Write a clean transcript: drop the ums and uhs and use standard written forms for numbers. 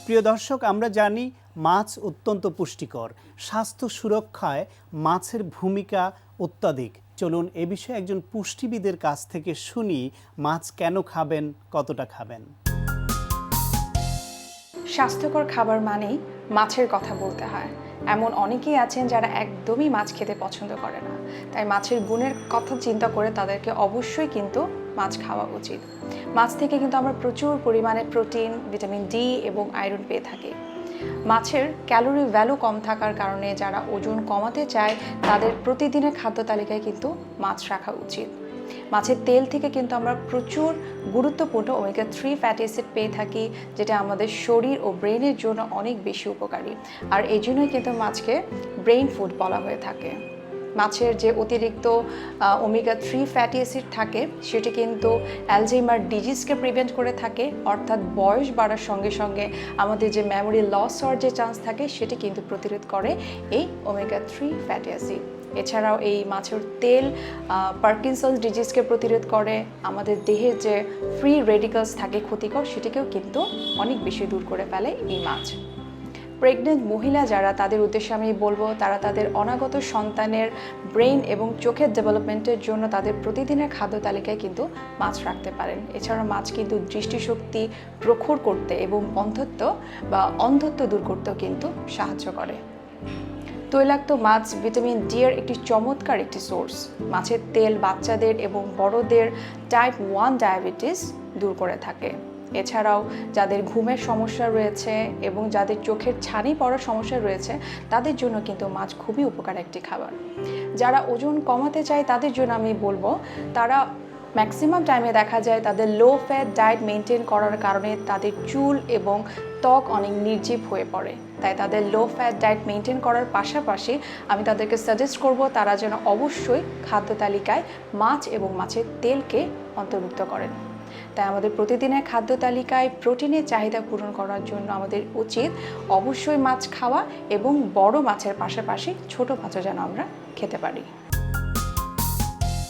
প্রিয় দর্শক, আমরা জানি মাছ অত্যন্ত পুষ্টিকর। স্বাস্থ্য সুরক্ষায় মাছের ভূমিকা অত্যাধিক। চলুন এ বিষয়ে একজন পুষ্টিবিদের কাছ থেকে শুনি মাছ কেন খাবেন, কতটা খাবেন। স্বাস্থ্যকর খাবার মানেই মাছের কথা বলতে হয়। এমন অনেকেই আছেন যারা একদমই মাছ খেতে পছন্দ করে না, তাই মাছের গুণের কথা চিন্তা করে তাদেরকে অবশ্যই কিন্তু মাছ খাওয়া উচিত। মাছ থেকে কিন্তু আমরা প্রচুর পরিমাণে প্রোটিন, ভিটামিন ডি এবং আয়রন পেয়ে থাকি। মাছের ক্যালোরি ভ্যালু কম থাকার কারণে যারা ওজন কমাতে চায় তাদের প্রতিদিনের খাদ্য তালিকায় কিন্তু মাছ রাখা উচিত। মাছের তেল থেকে কিন্তু আমরা প্রচুর গুরুত্বপূর্ণ ওমেগা 3 ফ্যাটি অ্যাসিড পেয়ে থাকি, যেটা আমাদের শরীর ও ব্রেনের জন্য অনেক বেশি উপকারী। আর এই জন্যই কিন্তু মাছকে ব্রেইন ফুড বলা হয়ে থাকে। মাছের যে অতিরিক্ত ওমেগা 3 ফ্যাটি অ্যাসিড থাকে সেটি কিন্তু অ্যালজাইমার ডিজিজকে প্রিভেন্ট করে থাকে, অর্থাৎ বয়স বাড়ার সঙ্গে সঙ্গে আমাদের যে মেমোরি লস হওয়ার যে চান্স থাকে সেটি কিন্তু প্রতিরোধ করে এই ওমেগা 3 ফ্যাটি অ্যাসিড। এছাড়াও এই মাছের তেল পার্কিনসন্স ডিজিজকে প্রতিরোধ করে, আমাদের দেহের যে ফ্রি রেডিকালস থাকে ক্ষতিকর সেটিকেও কিন্তু অনেক বেশি দূর করে ফেলে এই মাছ। প্রেগনেন্ট মহিলা যারা, তাদের উদ্দেশ্যে আমি বলবো তারা তাদের অনাগত সন্তানের ব্রেন এবং চোখের ডেভেলপমেন্টের জন্য তাদের প্রতিদিনের খাদ্য তালিকায় কিন্তু মাছ রাখতে পারেন। এছাড়াও মাছ কিন্তু দৃষ্টিশক্তি প্রখর করতে এবং অন্ধত্ব দূর করতেও কিন্তু সাহায্য করে। তৈলাক্ত মাছ ভিটামিন ডি এর একটি চমৎকার একটি সোর্স। মাছের তেল বাচ্চাদের এবং বড়দের টাইপ 1 ডায়াবেটিস দূর করে থাকে। এছাড়াও যাদের ঘুমের সমস্যা রয়েছে এবং যাদের চোখের ছানি পড়ার সমস্যা রয়েছে তাদের জন্য কিন্তু মাছ খুবই উপকার একটি খাবার। যারা ওজন কমাতে চায় তাদের জন্য আমি বলবো তারা ম্যাক্সিমাম টাইমে দেখা যায় তাদের লো ফ্যাট ডায়েট মেনটেন করার কারণে তাদের চুল এবং ত্বক অনেক নির্জীব হয়ে পড়ে। তাই তাদের লো ফ্যাট ডায়েট মেনটেন করার পাশাপাশি আমি তাদেরকে সাজেস্ট করব তারা যেন অবশ্যই খাদ্য তালিকায় মাছ এবং মাছের তেলকে অন্তর্ভুক্ত করেন। তাই আমাদের প্রতিদিনের খাদ্য তালিকায় প্রোটিনের চাহিদা পূরণ করার জন্য আমাদের উচিত অবশ্যই মাছ খাওয়া এবং বড় মাছের পাশাপাশি ছোট মাছও যেন আমরা খেতে পারি।